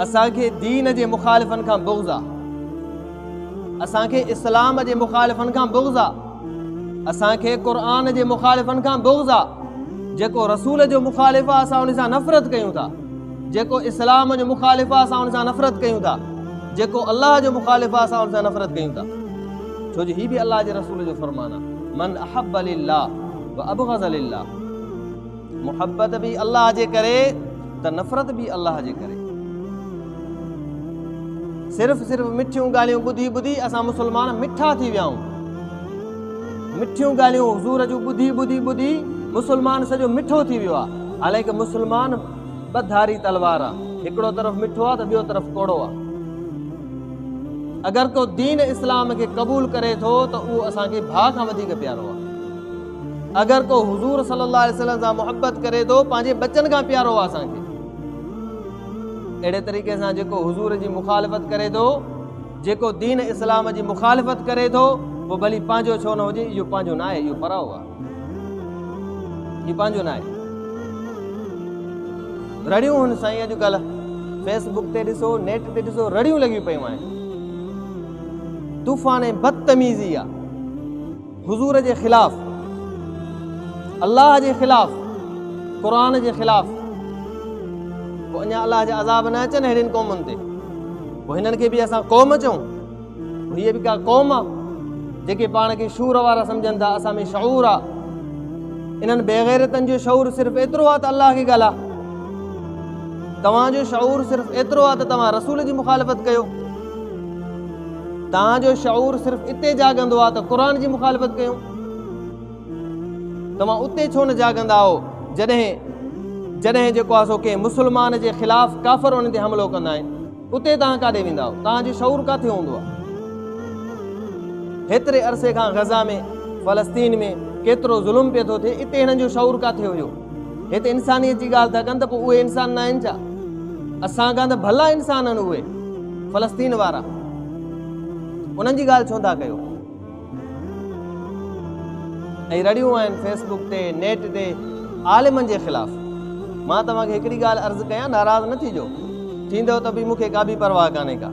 असांखे दीन जे मुखालिफ़नि खां बुग़्ज़ आहे, असांखे इस्लाम जे मुखालिफ़नि खां बुग़्ज़ आहे, असांखे क़ुर जे मुखालिफ़नि खां बुग़्ज़ आहे। जेको रसूल जो मुखालिफ़ आहे असां उन सां नफ़रत कयूं था, जेको इस्लाम जो मुखालिफ़ आहे असां उन सां नफ़रत कयूं था, जेको अल्लाह जो मुखालिफ़ आहे असां उन सां नफ़रत कयूं था। छो जो हीउ बि अल्लाह जे रसूल जो फ़रमान आहे, मन अहब्ब लिल्लाह व अबग़ज़ लिल्लाह। मुहब्बत बि अल्लाह जे करे त नफ़रत बि अल्लाह जे करे। सिर्फ़ मिठियूं ॻाल्हियूं ॿुधी ॿुधी असां मुस्लमान मिठा थी विया आहियूं। मिठियूं ॻाल्हियूं हुज़ूर जूं ॿुधी ॿुधी ॿुधी मुस्लमान सॼो मिठो थी वियो आहे। हालांकि मुस्लमान ॿ धारी तलवार आहे, हिकिड़ो तरफ़ मिठो आहे त ॿियो तरफ़ कोड़ो आहे। अगरि को दीन इस्लाम खे क़बूल करे थो त उहो असांखे भाउ खां वधीक प्यारो आहे। अगरि को हुज़ूर सल्लल्लाहु अलैहि वसल्लम सां मुहबत करे थो पंहिंजे बचन खां प्यारो आहे असांखे। अहिड़े तरीक़े सां जेको हुज़ूर जी मुखालिफ़त करे थो, जेको दीन इस्लाम जी मुखालिफ़त करे थो, पोइ भली पंहिंजो छो न हुजे, इहो पंहिंजो न आहे, इहो पराओ आहे, इहो पंहिंजो न आहे। रड़ियूं हुन साईं अॼुकल्ह फेसबुक ते ॾिसो, नेट ते ॾिसो, रड़ियूं लॻियूं पियूं आहिनि। तूफ़ान बदतमीज़ी आहे हुज़ूर जे ख़िलाफ़, अल्लाह जे ख़िलाफ़, क़ुर जे ख़िलाफ़। पोइ अञा अल्लाह जा अज़ाब न अचनि अहिड़ियुनि क़ौमुनि ते, पोइ हिननि खे बि असां क़ौम चऊं? हीअ बि का क़ौम आहे जेके पाण खे शूर वारा सम्झनि था? असां में शऊर आहे। इन्हनि बेग़ैरतनि जो शऊर सिर्फ़ु एतिरो आहे त अल्लाह खे ॻाल्हा। तव्हांजो शऊर सिर्फ़ु एतिरो आहे त तव्हां रसूल जी मुखालिफ़त कयो। तव्हांजो शऊर सिर्फ़ु इते जाॻंदो आहे त क़ुर जी मुखालिफ़त कयूं। तव्हां उते छो न जाॻंदा आहियो जॾहिं जेको आहे सो कंहिं मुस्लमान जे ख़िलाफ़ काफ़िर उन ते हमिलो कंदा आहिनि? उते तव्हां काॾे वेंदा आहियो? तव्हांजो शऊर किथे हूंदो आहे? हेतिरे अरसे खां गज़ा में, फ़लस्तीन में केतिरो ज़ुल्म पियो थो थिए, इते हिननि जो शऊर किथे हुयो? हिते इंसानियत जी ॻाल्हि था कनि त पोइ उहे इंसान न आहिनि छा? असां खां त भला इंसान आहिनि उहे फ़लस्तीन वारा, उन्हनि जी ॻाल्हि छो था कयो? ऐं रड़ियूं आहिनि फेसबुक ते, नेट ते आलिमनि जे ख़िलाफ़। मां तव्हांखे हिकिड़ी ॻाल्हि अर्ज़ु कयां, नाराज़ न थीजो, थींदव त बि मूंखे का बि परवाह कान्हे का।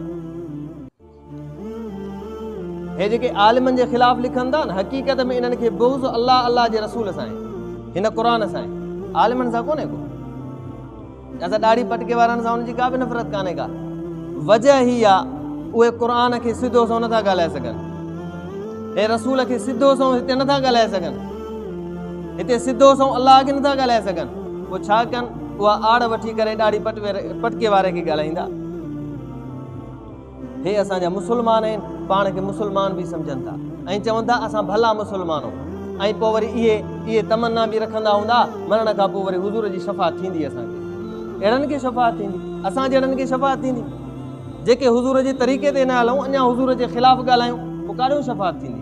हे जेके आलिमनि जे ख़िलाफ़ लिखनि था न, हक़ीक़त में इन्हनि खे बुग़्ज़ अल्लाह जे रसूल सां आहे, हिन क़ुर सां आहे, आलिमनि सां कोन्हे को। असां ॾाढ़ी पटके वारनि सां हुनजी का बि नफ़रत कान्हे का। वजह ही आहे उहे क़ुर खे सिधो सो नथा ॻाल्हाए सघनि, हे रसूल खे सिधो सो हिते नथा ॻाल्हाए सघनि, हिते सिधो सो अल्लाह खे नथा ॻाल्हाए सघनि। पोइ छा कनि? उहा आड़ वठी करे ॾाढ़ी पटके वारे खे ॻाल्हाईंदा। हे असांजा मुस्लमान आहिनि, पाण खे मुस्लमान बि सम्झनि था ऐं चवनि था असां भला मुस्लमान आहियूं। ऐं पोइ वरी इहे तमन्ना बि रखंदा हूंदा मरण खां पोइ वरी हुज़ूर जी शफ़ाअत थींदी, असांखे अहिड़नि खे शफ़ाअत थींदी, असां जहिड़नि खे शफ़ाअत थींदी। जेके हुज़ूर जे तरीक़े ते न हलूं, अञा हुज़ूर जे ख़िलाफ़ ॻाल्हायूं, पोइ काॾो शफ़ाअत थींदी?